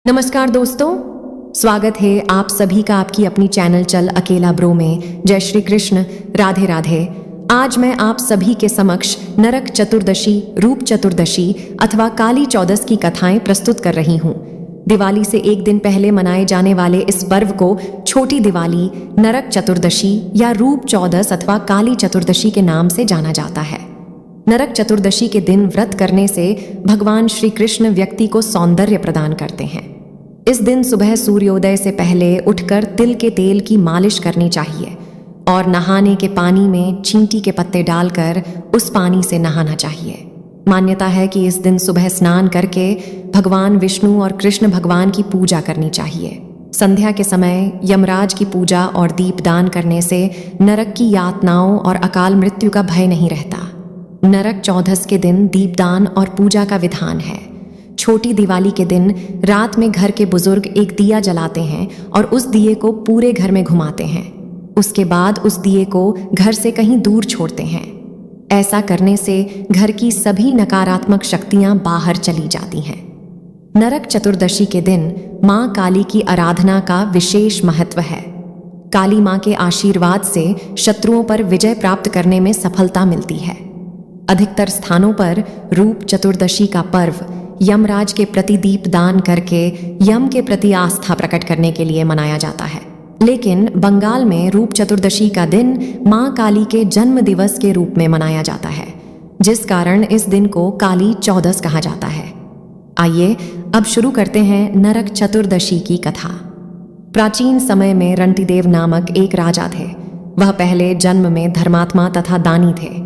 नमस्कार दोस्तों, स्वागत है आप सभी का आपकी अपनी चैनल चल अकेला ब्रो में। जय श्री कृष्ण, राधे राधे। आज मैं आप सभी के समक्ष नरक चतुर्दशी, रूप चतुर्दशी अथवा काली चौदस की कथाएं प्रस्तुत कर रही हूँ। दिवाली से एक दिन पहले मनाए जाने वाले इस पर्व को छोटी दिवाली, नरक चतुर्दशी या रूप चौदस अथवा काली चतुर्दशी के नाम से जाना जाता है। नरक चतुर्दशी के दिन व्रत करने से भगवान श्री कृष्ण व्यक्ति को सौंदर्य प्रदान करते हैं। इस दिन सुबह सूर्योदय से पहले उठकर तिल के तेल की मालिश करनी चाहिए और नहाने के पानी में चींटी के पत्ते डालकर उस पानी से नहाना चाहिए। मान्यता है कि इस दिन सुबह स्नान करके भगवान विष्णु और कृष्ण भगवान की पूजा करनी चाहिए। संध्या के समय यमराज की पूजा और दीपदान करने से नरक की यातनाओं और अकाल मृत्यु का भय नहीं रहता। नरक चौदस के दिन दीपदान और पूजा का विधान है। छोटी दिवाली के दिन रात में घर के बुजुर्ग एक दिया जलाते हैं और उस दिए को पूरे घर में घुमाते हैं। उसके बाद उस दिए को घर से कहीं दूर छोड़ते हैं। ऐसा करने से घर की सभी नकारात्मक शक्तियां बाहर चली जाती हैं। नरक चतुर्दशी के दिन मां काली की आराधना का विशेष महत्व है। काली मां के आशीर्वाद से शत्रुओं पर विजय प्राप्त करने में सफलता मिलती है। अधिकतर स्थानों पर रूप चतुर्दशी का पर्व यमराज के प्रति दीप दान करके यम के प्रति आस्था प्रकट करने के लिए मनाया जाता है। लेकिन बंगाल में रूप चतुर्दशी का दिन मां काली के जन्म दिवस के रूप में मनाया जाता है, जिस कारण इस दिन को काली चौदस कहा जाता है। आइए अब शुरू करते हैं नरक चतुर्दशी की कथा। प्राचीन समय में रंतिदेव नामक एक राजा थे। वह पहले जन्म में धर्मात्मा तथा दानी थे।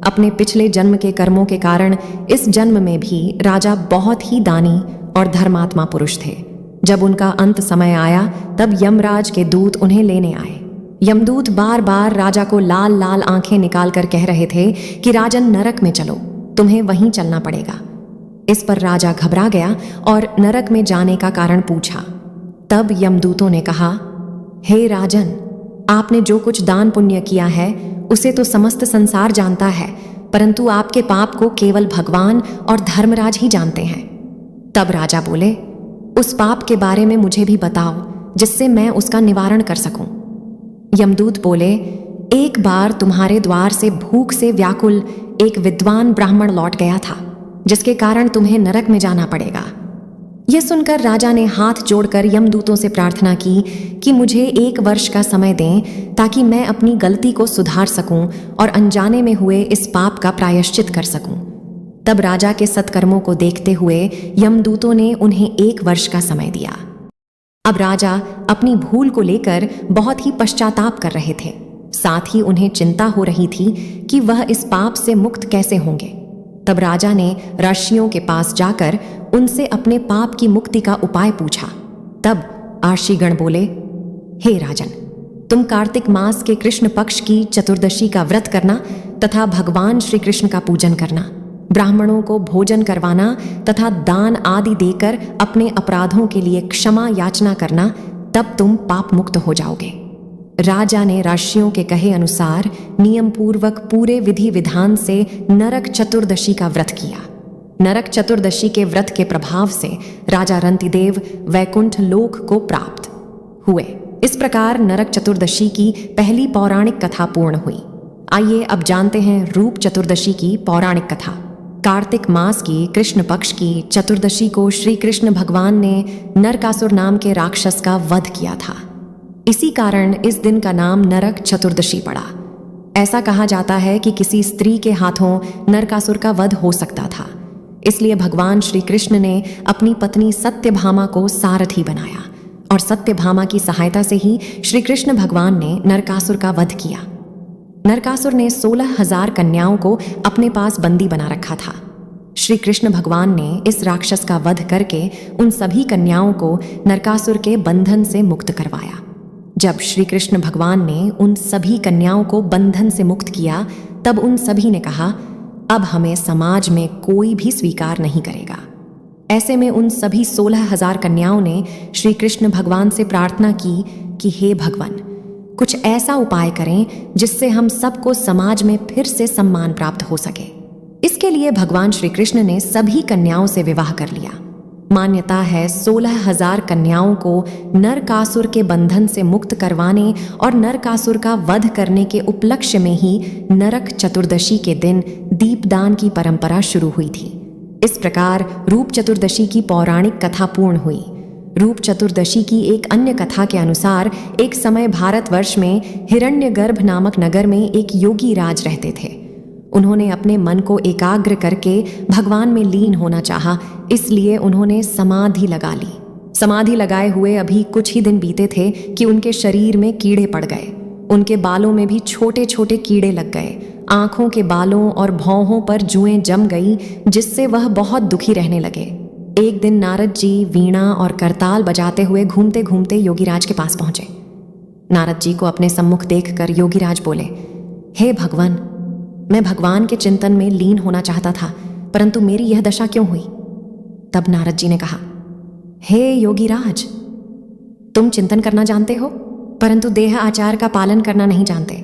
अपने पिछले जन्म के कर्मों के कारण इस जन्म में भी राजा बहुत ही दानी और धर्मात्मा पुरुष थे। जब उनका अंत समय आया तब यमराज के दूत उन्हें लेने आए। यमदूत बार बार राजा को लाल लाल आंखें निकालकर कह रहे थे कि राजन नरक में चलो, तुम्हें वहीं चलना पड़ेगा। इस पर राजा घबरा गया और नरक में जाने का कारण पूछा। तब यमदूतों ने कहा, हे राजन, आपने जो कुछ दान पुण्य किया है उसे तो समस्त संसार जानता है, परंतु आपके पाप को केवल भगवान और धर्मराज ही जानते हैं। तब राजा बोले, उस पाप के बारे में मुझे भी बताओ जिससे मैं उसका निवारण कर सकूं। यमदूत बोले, एक बार तुम्हारे द्वार से भूख से व्याकुल एक विद्वान ब्राह्मण लौट गया था, जिसके कारण तुम्हें नरक में जाना पड़ेगा। यह सुनकर राजा ने हाथ जोड़कर यमदूतों से प्रार्थना की कि मुझे 1 वर्ष का समय दें ताकि मैं अपनी गलती को सुधार सकूं और अनजाने में हुए इस पाप का प्रायश्चित कर सकूं। तब राजा के सत्कर्मों को देखते हुए यमदूतों ने उन्हें 1 वर्ष का समय दिया। अब राजा अपनी भूल को लेकर बहुत ही पश्चाताप कर रहे थे। साथ ही उन्हें चिंता हो रही थी कि वह इस पाप से मुक्त कैसे होंगे। तब राजा ने ऋषियों के पास जाकर उनसे अपने पाप की मुक्ति का उपाय पूछा। तब आर्षिगण बोले, हे राजन, तुम कार्तिक मास के कृष्ण पक्ष की चतुर्दशी का व्रत करना तथा भगवान श्री कृष्ण का पूजन करना, ब्राह्मणों को भोजन करवाना तथा दान आदि देकर अपने अपराधों के लिए क्षमा याचना करना, तब तुम पाप मुक्त हो जाओगे। राजा ने ऋषियों के कहे अनुसार नियम पूर्वक पूरे विधि विधान से नरक चतुर्दशी का व्रत किया। नरक चतुर्दशी के व्रत के प्रभाव से राजा रंतिदेव वैकुंठ लोक को प्राप्त हुए। इस प्रकार नरक चतुर्दशी की पहली पौराणिक कथा पूर्ण हुई। आइए अब जानते हैं रूप चतुर्दशी की पौराणिक कथा। कार्तिक मास की कृष्ण पक्ष की चतुर्दशी को श्री कृष्ण भगवान ने नरकासुर नाम के राक्षस का वध किया था। इसी कारण इस दिन का नाम नरक चतुर्दशी पड़ा। ऐसा कहा जाता है कि किसी स्त्री के हाथों नरकासुर का वध हो सकता था, इसलिए भगवान श्री कृष्ण ने अपनी पत्नी सत्यभामा को सारथी बनाया और सत्यभामा की सहायता से ही श्री कृष्ण भगवान ने नरकासुर का वध किया। नरकासुर ने 16,000 कन्याओं को अपने पास बंदी बना रखा था। श्री कृष्ण भगवान ने इस राक्षस का वध करके उन सभी कन्याओं को नरकासुर के बंधन से मुक्त करवाया। जब श्री कृष्ण भगवान ने उन सभी कन्याओं को बंधन से मुक्त किया, तब उन सभी ने कहा, अब हमें समाज में कोई भी स्वीकार नहीं करेगा। ऐसे में उन सभी 16,000 कन्याओं ने श्री कृष्ण भगवान से प्रार्थना की कि हे भगवान, कुछ ऐसा उपाय करें जिससे हम सबको समाज में फिर से सम्मान प्राप्त हो सके। इसके लिए भगवान श्री कृष्ण ने सभी कन्याओं से विवाह कर लिया। मान्यता है 16,000 कन्याओं को नरकासुर के बंधन से मुक्त करवाने और नरकासुर का वध करने के उपलक्ष्य में ही नरक चतुर्दशी के दिन दीपदान की परंपरा शुरू हुई थी। इस प्रकार रूप चतुर्दशी की पौराणिक कथा पूर्ण हुई। रूप चतुर्दशी की एक अन्य कथा के अनुसार एक समय भारतवर्ष में हिरण्यगर्भ नामक नगर में एक योगी राज रहते थे। उन्होंने अपने मन को एकाग्र करके भगवान में लीन होना चाहा, इसलिए उन्होंने समाधि लगा ली। समाधि लगाए हुए अभी कुछ ही दिन बीते थे कि उनके शरीर में कीड़े पड़ गए। उनके बालों में भी छोटे छोटे कीड़े लग गए। आंखों के बालों और भौहों पर जुएं जम गई, जिससे वह बहुत दुखी रहने लगे। एक दिन नारद जी वीणा और करताल बजाते हुए घूमते घूमते योगीराज के पास पहुंचे। नारद जी को अपने सम्मुख देखकर योगीराज बोले, हे भगवान, मैं भगवान के चिंतन में लीन होना चाहता था, परंतु मेरी यह दशा क्यों हुई? तब नारद जी ने कहा, हे योगीराज, तुम चिंतन करना जानते हो, परंतु देह आचार का पालन करना नहीं जानते,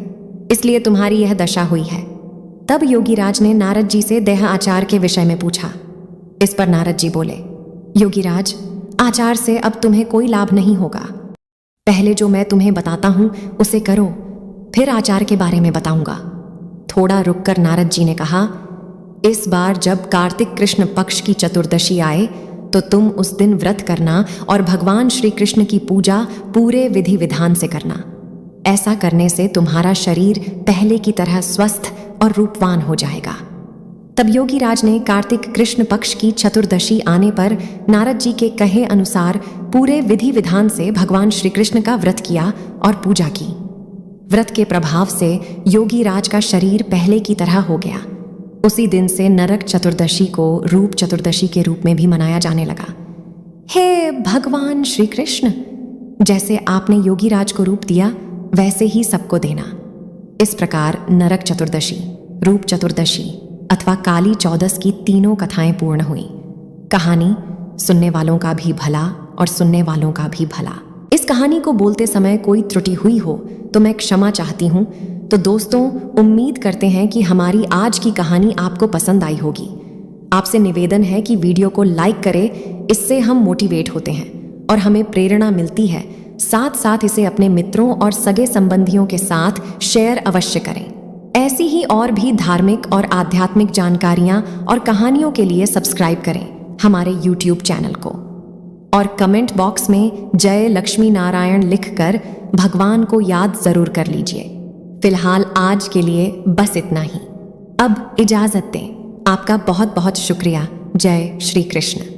इसलिए तुम्हारी यह दशा हुई है। तब योगीराज ने नारद जी से देह आचार के विषय में पूछा। इस पर नारद जी बोले, योगीराज, आचार से अब तुम्हें कोई लाभ नहीं होगा। पहले जो मैं तुम्हें बताता हूं उसे करो, फिर आचार के बारे में बताऊंगा। थोड़ा रुककर नारद जी ने कहा, इस बार जब कार्तिक कृष्ण पक्ष की चतुर्दशी आए तो तुम उस दिन व्रत करना और भगवान श्री कृष्ण की पूजा पूरे विधि विधान से करना। ऐसा करने से तुम्हारा शरीर पहले की तरह स्वस्थ और रूपवान हो जाएगा। तब योगीराज ने कार्तिक कृष्ण पक्ष की चतुर्दशी आने पर नारद जी के कहे अनुसार पूरे विधि विधान से भगवान श्री कृष्ण का व्रत किया और पूजा की। व्रत के प्रभाव से योगीराज का शरीर पहले की तरह हो गया। उसी दिन से नरक चतुर्दशी को रूप चतुर्दशी के रूप में भी मनाया जाने लगा। हे भगवान श्री कृष्ण, जैसे आपने योगीराज को रूप दिया वैसे ही सबको देना। इस प्रकार नरक चतुर्दशी, रूप चतुर्दशी अथवा काली चौदस की तीनों कथाएं पूर्ण हुई। कहानी सुनने वालों का भी भला और सुनने वालों का भी भला। इस कहानी को बोलते समय कोई त्रुटि हुई हो तो मैं क्षमा चाहती हूँ। तो दोस्तों, उम्मीद करते हैं कि हमारी आज की कहानी आपको पसंद आई होगी। आपसे निवेदन है कि वीडियो को लाइक करें, इससे हम मोटिवेट होते हैं और हमें प्रेरणा मिलती है। साथ साथ इसे अपने मित्रों और सगे संबंधियों के साथ शेयर अवश्य करें। ऐसी ही और भी धार्मिक और आध्यात्मिक जानकारियां और कहानियों के लिए सब्सक्राइब करें हमारे YouTube चैनल को और कमेंट बॉक्स में जय लक्ष्मी नारायण लिखकर भगवान को याद जरूर कर लीजिए। फिलहाल आज के लिए बस इतना ही। अब इजाजत दें। आपका बहुत बहुत शुक्रिया। जय श्री कृष्ण।